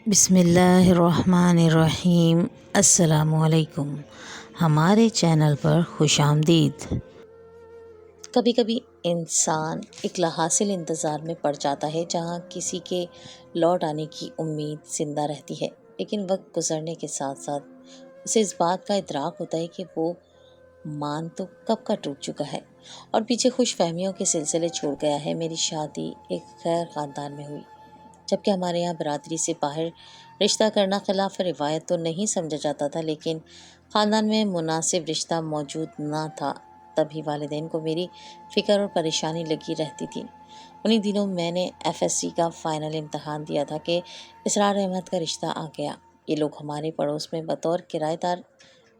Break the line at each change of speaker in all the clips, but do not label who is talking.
بسم اللہ الرحمن الرحیم۔ السلام علیکم، ہمارے چینل پر خوش آمدید۔ کبھی کبھی انسان ایک لاحاصل انتظار میں پڑ جاتا ہے جہاں کسی کے لوٹ آنے کی امید زندہ رہتی ہے، لیکن وقت گزرنے کے ساتھ ساتھ اسے اس بات کا ادراک ہوتا ہے کہ وہ مان تو کب کا ٹوٹ چکا ہے اور پیچھے خوش فہمیوں کے سلسلے چھوڑ گیا ہے۔ میری شادی ایک خیر خاندان میں ہوئی، جبکہ ہمارے یہاں برادری سے باہر رشتہ کرنا خلاف روایت تو نہیں سمجھا جاتا تھا، لیکن خاندان میں مناسب رشتہ موجود نہ تھا۔ تبھی والدین کو میری فکر اور پریشانی لگی رہتی تھی۔ انہی دنوں میں نے FSC کا فائنل امتحان دیا تھا کہ اسرار احمد کا رشتہ آ گیا۔ یہ لوگ ہمارے پڑوس میں بطور کرایہ دار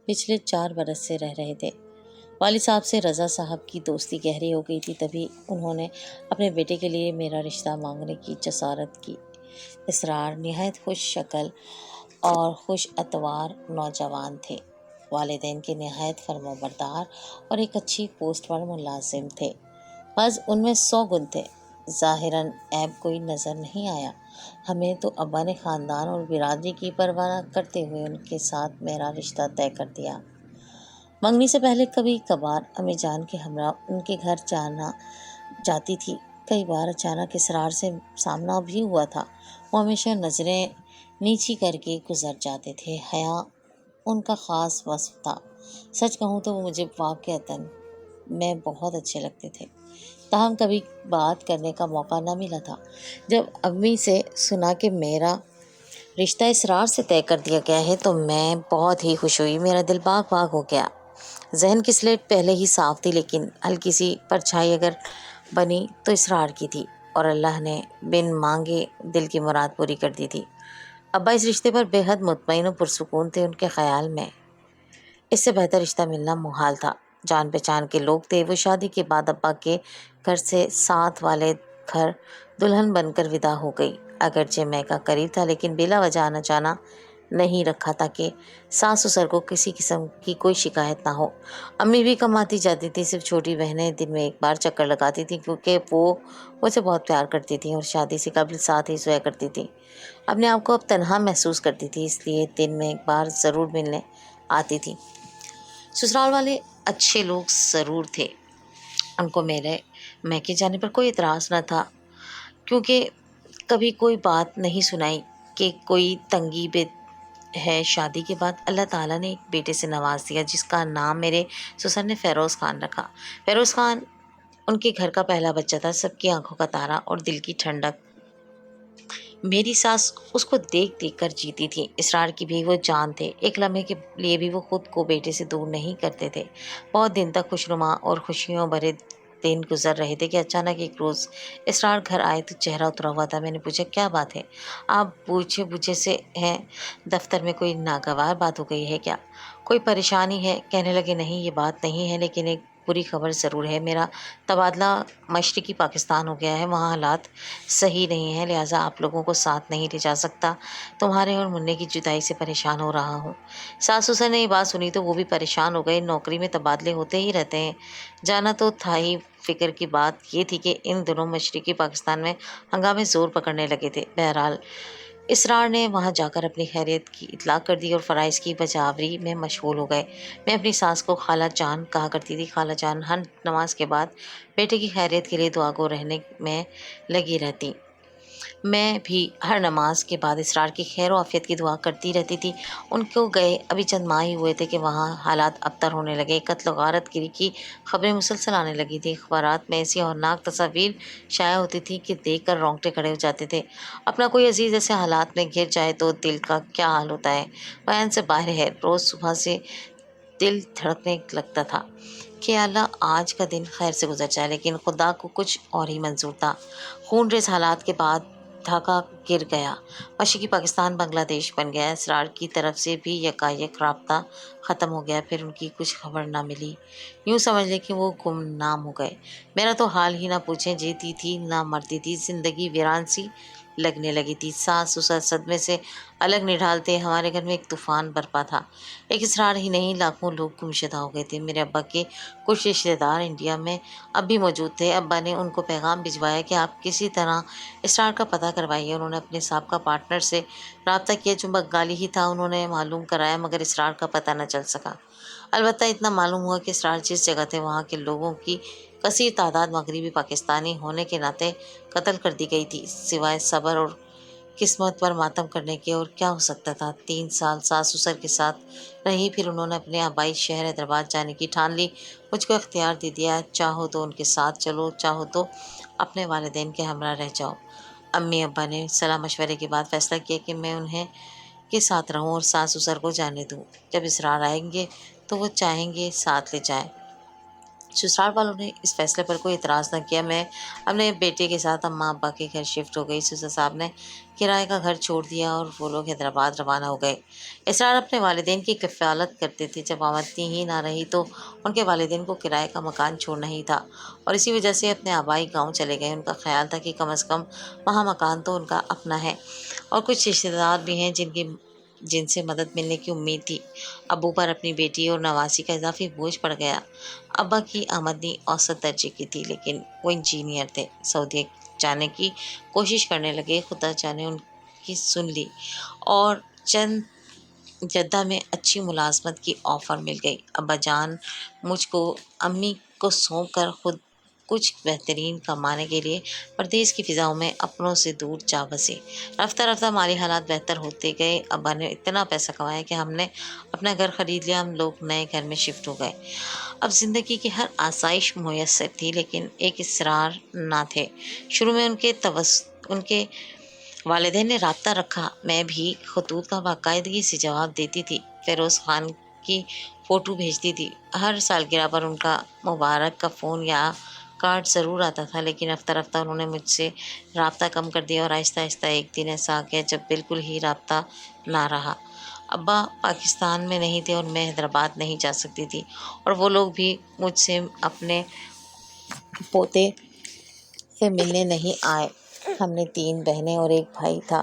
پچھلے 4 برس سے رہ رہے تھے۔ والد صاحب سے رضا صاحب کی دوستی گہری ہو گئی تھی، تبھی انہوں نے اپنے بیٹے کے لیے میرا رشتہ مانگنے کی جسارت کی۔ اسرار نہایت خوش شکل اور خوش اطوار نوجوان تھے، والدین کے نہایت فرمانبردار اور ایک اچھی پوسٹ پر ملازم تھے۔ بس ان میں 100 گن تھے، ظاہراً عیب کوئی نظر نہیں آیا۔ ہمیں تو ابا نے خاندان اور برادری کی پرواہ نہ کرتے ہوئے ان کے ساتھ میرا رشتہ طے کر دیا۔ منگنی سے پہلے کبھی کبھار امی جان کے ہمراہ ان کے گھر جانا جاتی تھی۔ کئی بار اچانک اسرار سے سامنا بھی ہوا تھا۔ وہ ہمیشہ نظریں نیچی کر کے گزر جاتے تھے۔ حیا ان کا خاص وصف تھا۔ سچ کہوں تو وہ مجھے واقعتاً میں بہت اچھے لگتے تھے، تاہم کبھی بات کرنے کا موقع نہ ملا تھا۔ جب امی سے سنا کہ میرا رشتہ اسرار سے طے کر دیا گیا ہے تو میں بہت ہی خوش ہوئی۔ میرا دل باغ باغ ہو گیا۔ ذہن کی سلیٹ پہلے ہی صاف تھی، لیکن ہلکی سی پرچھائی اگر بنی تو اسرار کی تھی، اور اللہ نے بن مانگے دل کی مراد پوری کر دی تھی۔ ابا اس رشتے پر بے حد مطمئن و پرسکون تھے۔ ان کے خیال میں اس سے بہتر رشتہ ملنا محال تھا۔ جان پہچان کے لوگ تھے۔ وہ شادی کے بعد ابا کے گھر سے ساتھ والے گھر دلہن بن کر ودا ہو گئی۔ اگرچہ میکا قریب تھا، لیکن بلا وجہ آنا جانا نہیں رکھا تاکہ ساس سسر کو کسی قسم کی کوئی شکایت نہ ہو۔ امی بھی کم آتی جاتی تھی، صرف چھوٹی بہنیں دن میں ایک بار چکر لگاتی تھیں، کیونکہ وہ مجھ سے بہت پیار کرتی تھیں اور شادی سے قبل ساتھ ہی سویا کرتی تھیں۔ اپنے آپ کو اب تنہا محسوس کرتی تھی، اس لیے دن میں ایک بار ضرور ملنے آتی تھی۔ سسرال والے اچھے لوگ ضرور تھے، ان کو میرے میکے جانے پر کوئی اعتراض نہ تھا، کیونکہ کبھی کوئی بات نہیں سنائی کہ کوئی تنگی ہے۔ شادی کے بعد اللہ تعالیٰ نے ایک بیٹے سے نواز دیا، جس کا نام میرے سسر نے فیروز خان رکھا۔ فیروز خان ان کے گھر کا پہلا بچہ تھا، سب کی آنکھوں کا تارا اور دل کی ٹھنڈک۔ میری ساس اس کو دیکھ دیکھ کر جیتی تھی۔ اسرار کی بھی وہ جان تھے، ایک لمحے کے لیے بھی وہ خود کو بیٹے سے دور نہیں کرتے تھے۔ بہت دن تک خوشنما اور خوشیوں بھرے دن گزر رہے تھے کہ اچانک ایک روز اسرار گھر آئے تو چہرہ اترا ہوا تھا۔ میں نے پوچھا، کیا بات ہے؟ آپ پوچھے بوجھے سے ہیں، دفتر میں کوئی ناگوار بات ہو گئی ہے کیا؟ کوئی پریشانی ہے؟ کہنے لگے، نہیں یہ بات نہیں ہے، لیکن ایک بری خبر ضرور ہے۔ میرا تبادلہ مشرقی پاکستان ہو گیا ہے، وہاں حالات صحیح نہیں ہیں، لہٰذا آپ لوگوں کو ساتھ نہیں لے جا سکتا۔ تمہارے اور منع کی جدائی سے پریشان ہو رہا ہوں۔ ساس سسر نے یہ بات سنی تو وہ بھی پریشان ہو گئے۔ نوکری میں تبادلے ہوتے ہی رہتے ہیں، جانا تو تھا ہی۔ فکر کی بات یہ تھی کہ ان دنوں مشرقی پاکستان میں ہنگامے زور پکڑنے لگے تھے۔ بہرحال اسرار نے وہاں جا کر اپنی خیریت کی اطلاع کر دی اور فرائض کی بجاوری میں مشغول ہو گئے۔ میں اپنی ساس کو خالہ جان کہا کرتی تھی۔ خالہ جان ہر نماز کے بعد بیٹے کی خیریت کے لیے دعا گو رہنے میں لگی رہتی۔ میں بھی ہر نماز کے بعد اسرار کی خیر و عافیت کی دعا کرتی رہتی تھی۔ ان کو گئے ابھی چند ماہ ہی ہوئے تھے کہ وہاں حالات ابتر ہونے لگے۔ قتل و غارت گری کی خبریں مسلسل آنے لگی تھیں۔ اخبارات میں ایسی ہولناک تصاویر شائع ہوتی تھیں کہ دیکھ کر رونگٹے کھڑے ہو جاتے تھے۔ اپنا کوئی عزیز ایسے حالات میں گر جائے تو دل کا کیا حال ہوتا ہے، بیان سے باہر ہے۔ روز صبح سے دل دھڑکنے لگتا تھا کہ اللہ آج کا دن خیر سے گزر جائے، لیکن خدا کو کچھ اور ہی منظور تھا۔ خون ریز حالات کے بعد ڈھاکہ گر گیا، مشرقی پاکستان بنگلہ دیش بن گیا۔ اسرار کی طرف سے بھی یکایک رابطہ ختم ہو گیا، پھر ان کی کچھ خبر نہ ملی۔ یوں سمجھ لیں کہ وہ گمنام ہو گئے۔ میرا تو حال ہی نہ پوچھیں، جیتی تھی نہ مرتی تھی، زندگی ویران سی لگنے لگی تھی۔ ساس سسر صدمے سے الگ نڈھالتے ہمارے گھر میں ایک طوفان برپا تھا۔ ایک اسرار ہی نہیں، لاکھوں لوگ گمشدہ ہو گئے تھے۔ میرے ابا کے کچھ رشتے دار انڈیا میں اب بھی موجود تھے۔ ابا نے ان کو پیغام بھجوایا کہ آپ کسی طرح اسرار کا پتہ کروائیے۔ انہوں نے اپنے سابقہ پارٹنر سے رابطہ کیا جو بنگالی ہی تھا۔ انہوں نے معلوم کرایا مگر اسرار کا پتہ نہ چل سکا۔ البتہ اتنا معلوم ہوا کہ اسرار جس جگہ تھے وہاں کے لوگوں کی کثیر تعداد مغربی پاکستانی ہونے کے ناطے قتل کر دی گئی تھی۔ سوائے صبر اور قسمت پر ماتم کرنے کے اور کیا ہو سکتا تھا۔ 3 سال ساس سسر کے ساتھ رہی، پھر انہوں نے اپنے آبائی شہر حیدرآباد جانے کی ٹھان لی۔ مجھ کو اختیار دے دیا، چاہو تو ان کے ساتھ چلو، چاہو تو اپنے والدین کے ہمراہ رہ جاؤ۔ امی ابا نے صلاح مشورے کے بعد فیصلہ کیا کہ میں انہیں کے ساتھ رہوں اور ساس سسر کو جانے دوں۔ جب اسرار آئیں گے تو وہ چاہیں گے ساتھ لے جائیں۔ سسرال والوں نے اس فیصلے پر کوئی اعتراض نہ کیا۔ میں اپنے بیٹے کے ساتھ اماں ابا کے گھر شفٹ ہو گئی۔ سسر صاحب نے کرائے کا گھر چھوڑ دیا اور وہ لوگ حیدرآباد روانہ ہو گئے۔ اسرار اپنے والدین کی کفالت کرتے تھے۔ جب آمدنی ہی نہ رہی تو ان کے والدین کو کرائے کا مکان چھوڑنا ہی تھا اور اسی وجہ سے اپنے آبائی گاؤں چلے گئے۔ ان کا خیال تھا کہ کم از کم وہاں مکان تو ان کا اپنا ہے اور کچھ رشتے دار بھی ہیں جن سے مدد ملنے کی امید تھی۔ ابو پر اپنی بیٹی اور نواسی کا اضافی بوجھ پڑ گیا۔ ابا کی آمدنی اوسط درجے کی تھی لیکن وہ انجینئر تھے۔ سعودی جانے کی کوشش کرنے لگے۔ خدا جانے ان کی سن لی اور جدہ میں اچھی ملازمت کی آفر مل گئی۔ ابا جان مجھ کو امی کو سونپ کر خود کچھ بہترین کمانے کے لیے پردیس کی فضاؤں میں اپنوں سے دور جا بسے۔ رفتہ رفتہ مالی حالات بہتر ہوتے گئے۔ ابا نے اتنا پیسہ کمایا کہ ہم نے اپنا گھر خرید لیا۔ ہم لوگ نئے گھر میں شفٹ ہو گئے۔ اب زندگی کی ہر آسائش میسر تھی لیکن ایک اسرار نہ تھے۔ شروع میں ان کے والدین نے رابطہ رکھا۔ میں بھی خطوط کا باقاعدگی سے جواب دیتی تھی، فیروز خان کی فوٹو بھیجتی تھی۔ ہر سالگرہ پر ان کا مبارک کا فون یا کارڈ ضرور آتا تھا لیکن رفتہ رفتہ انہوں نے مجھ سے رابطہ کم کر دیا اور آہستہ آہستہ ایک دن ایسا آ گیا جب بالکل ہی رابطہ نہ رہا۔ ابا پاکستان میں نہیں تھے اور میں حیدرآباد نہیں جا سکتی تھی اور وہ لوگ بھی مجھ سے اپنے پوتے سے ملنے نہیں آئے۔ ہم نے 3 بہنیں اور ایک بھائی تھا۔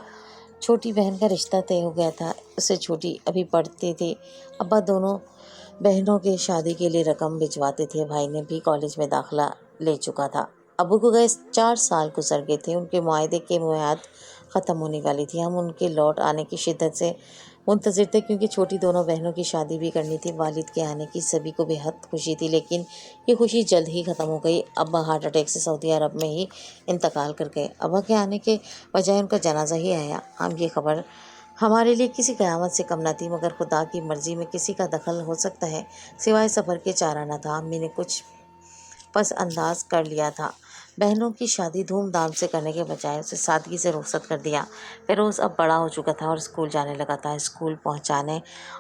چھوٹی بہن کا رشتہ طے ہو گیا تھا، اس سے چھوٹی ابھی پڑھتی تھی۔ ابا دونوں بہنوں کے شادی کے لیے رقم بھجواتے تھے۔ بھائی نے بھی کالج میں داخلہ لے چکا تھا۔ ابو کو گئے 4 سال گزر گئے تھے۔ ان کے معاہدے کی میعاد ختم ہونے والی تھی۔ ہم ان کے لوٹ آنے کی شدت سے منتظر تھے کیونکہ چھوٹی دونوں بہنوں کی شادی بھی کرنی تھی۔ والد کے آنے کی سبھی کو بے حد خوشی تھی لیکن یہ خوشی جلد ہی ختم ہو گئی۔ ابا ہارٹ اٹیک سے سعودی عرب میں ہی انتقال کر گئے۔ ابا کے آنے کے بجائے ان کا جنازہ ہی آیا۔ یہ خبر ہمارے لیے کسی قیامت سے کم نہ تھی مگر خدا کی مرضی میں کسی کا دخل ہو سکتا ہے، سوائے صبر کے چارہ نہ تھا۔ امی نے کچھ پس انداز کر لیا تھا۔ بہنوں کی شادی دھوم دھام سے کرنے کے بجائے اسے سادگی سے رخصت کر دیا۔ فیروز اب بڑا ہو چکا تھا اور اسکول جانے لگا تھا۔ اسکول پہنچانے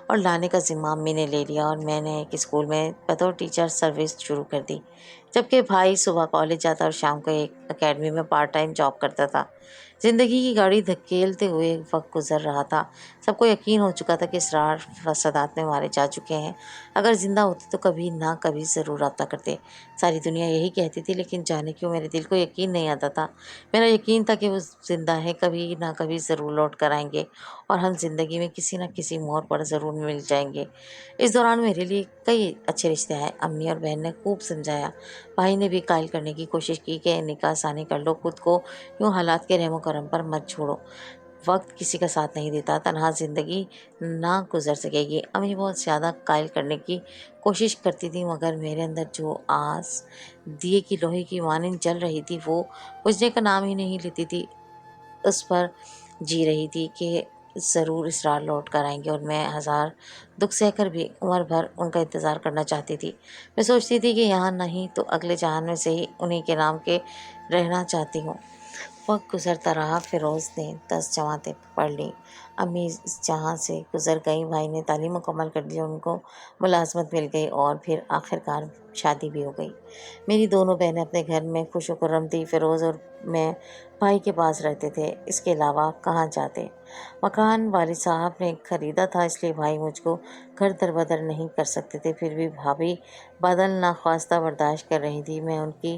اور لانے کا ذمہ امی نے لے لیا اور میں نے ایک اسکول میں بطور ٹیچر سروس شروع کر دی، جبکہ بھائی صبح کالج جاتا اور شام کو ایک اکیڈمی میں پارٹ ٹائم جاب کرتا تھا۔ زندگی کی گاڑی دھکیلتے ہوئے وقت گزر رہا تھا۔ سب کو یقین ہو چکا تھا کہ اسرار فسادات میں مارے جا چکے ہیں۔ اگر زندہ ہوتے تو کبھی نہ کبھی ضرور رابطہ کرتے۔ ساری دنیا یہی کہتی تھی لیکن جانے کیوں میرے دل کو یقین نہیں آتا تھا۔ میرا یقین تھا کہ وہ زندہ ہے، کبھی نہ کبھی ضرور لوٹ کر آئیں گے اور ہم زندگی میں کسی نہ کسی موڑ پر ضرور مل جائیں گے۔ اس دوران میرے لیے کئی اچھے رشتے آئے۔ امی اور بہن نے خوب سمجھایا۔ بھائی نے بھی قائل کرنے کی کوشش کی کہ نکاح ثانی کر لو، خود کو یوں حالات کے رحم و کرم پر مت چھوڑو، وقت کسی کا ساتھ نہیں دیتا، تنہا زندگی نہ گزر سکے گی۔ امی بہت زیادہ قائل کرنے کی کوشش کرتی تھی مگر میرے اندر جو آس دیے کی لوہے کی مانند جل رہی تھی وہ بجھنے کا نام ہی نہیں لیتی تھی۔ اس پر جی رہی تھی کہ ضرور اسرار لوٹ کر آئیں گے اور میں ہزار دکھ سہ کر بھی عمر بھر ان کا انتظار کرنا چاہتی تھی۔ میں سوچتی تھی کہ یہاں نہیں تو اگلے جہان میں سے ہی انہی کے نام کے رہنا چاہتی ہوں۔ وقت گزرتا رہا۔ فیروز نے 10 جماعتیں پڑھ لیں۔ امی اس جہاں سے گزر گئیں۔ بھائی نے تعلیم مکمل کر لی، ان کو ملازمت مل گئی اور پھر آخرکار شادی بھی ہو گئی۔ میری دونوں بہنیں اپنے گھر میں خوش و خرم تھیں۔ فیروز اور میں بھائی کے پاس رہتے تھے، اس کے علاوہ کہاں جاتے۔ مکان والد صاحب نے خریدا تھا اس لیے بھائی مجھ کو گھر در بدر نہیں کر سکتے تھے۔ پھر بھی بھابھی بادل ناخواستہ برداشت کر رہی تھی۔ میں ان کی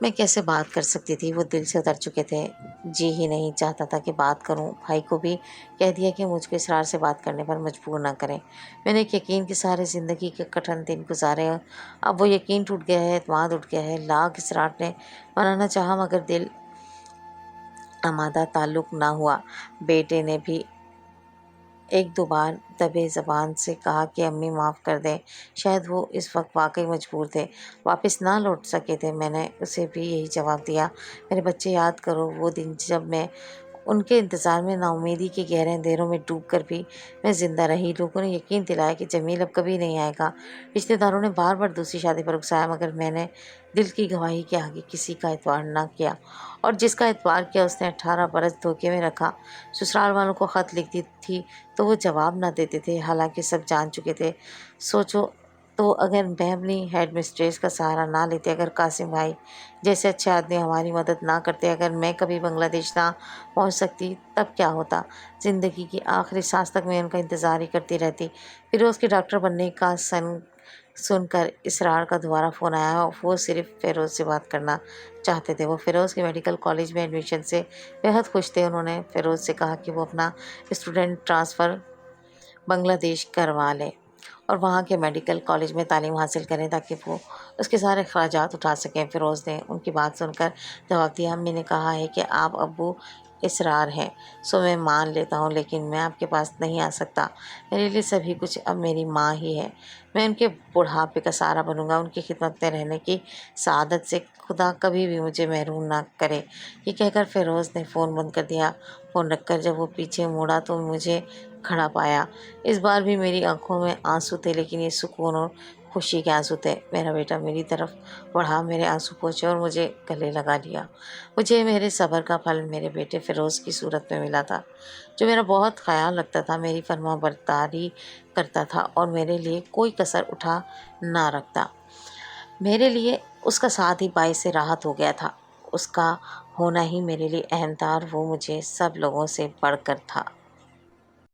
میں کیسے بات کر سکتی تھی، وہ دل سے اتر چکے تھے، جی ہی نہیں چاہتا تھا کہ بات کروں۔ بھائی کو بھی کہہ دیا کہ مجھ کو اسرار سے بات کرنے پر مجبور نہ کریں۔ میں نے ایک یقین کے سارے زندگی کے کٹھن دن گزارے، اب وہ یقین ٹوٹ گیا ہے، اعتماد اٹھ گیا ہے۔ لاکھ اسرار نے منانا چاہا مگر دل آمادہ تعلق نہ ہوا۔ بیٹے نے بھی ایک دو بار دبے زبان سے کہا کہ امی معاف کر دیں، شاید وہ اس وقت واقعی مجبور تھے، واپس نہ لوٹ سکے تھے۔ میں نے اسے بھی یہی جواب دیا، میرے بچے یاد کرو وہ دن جب میں ان کے انتظار میں نا امیدی کے گہرے اندھیروں میں ڈوب کر بھی میں زندہ رہی۔ لوگوں نے یقین دلایا کہ جمیل اب کبھی نہیں آئے گا، رشتہ داروں نے بار بار دوسری شادی پر اکسایا، مگر میں نے دل کی گواہی کے آگے کسی کا اعتبار نہ کیا، اور جس کا اعتبار کیا اس نے 18 برس دھوکے میں رکھا۔ سسرال والوں کو خط لکھتی تھی تو وہ جواب نہ دیتے تھے، حالانکہ سب جان چکے تھے۔ سوچو تو اگر میں اپنی ہیڈ مسٹریس کا سہارا نہ لیتے، اگر قاسم بھائی جیسے اچھے آدمی ہماری مدد نہ کرتے، اگر میں کبھی بنگلہ دیش نہ پہنچ سکتی، تب کیا ہوتا؟ زندگی کی آخری سانس تک میں ان کا انتظار ہی کرتی رہتی۔ فیروز کے ڈاکٹر بننے کا سن کر اسرار کا دوبارہ فون آیا، وہ صرف فیروز سے بات کرنا چاہتے تھے۔ وہ فیروز کے میڈیکل کالج میں ایڈمیشن سے بہت خوش تھے۔ انہوں نے فیروز سے کہا کہ وہ اپنا اسٹوڈنٹ ٹرانسفر بنگلہ دیش کروا لے اور وہاں کے میڈیکل کالج میں تعلیم حاصل کریں تاکہ وہ اس کے سارے اخراجات اٹھا سکیں۔ فیروز نے ان کی بات سن کر جواب دیا، امی نے کہا ہے کہ آپ ابو اسرار ہیں، سو میں مان لیتا ہوں، لیکن میں آپ کے پاس نہیں آ سکتا۔ میرے لیے سبھی کچھ اب میری ماں ہی ہے۔ میں ان کے بڑھاپے کا سہارا بنوں گا، ان کی خدمت میں رہنے کی سعادت سے خدا کبھی بھی مجھے محروم نہ کرے۔ یہ کہہ کر فیروز نے فون بند کر دیا۔ فون رکھ کر جب وہ پیچھے مڑا تو مجھے کھڑا پایا۔ اس بار بھی میری آنکھوں میں آنسو تھے، لیکن یہ سکون اور خوشی کے آنسو تھے۔ میرا بیٹا میری طرف بڑھا، میرے آنسو پوچھے اور مجھے گلے لگا لیا۔ مجھے میرے صبر کا پھل میرے بیٹے فیروز کی صورت میں ملا تھا، جو میرا بہت خیال رکھتا تھا، میری فرما برداری کرتا تھا اور میرے لیے کوئی کسر اٹھا نہ رکھتا۔ میرے لیے اس کا ساتھ ہی باعث راحت ہو گیا تھا، اس کا ہونا ہی میرے لیے اہم تھا، اور وہ مجھے سب لوگوں سے بڑھ کر تھا۔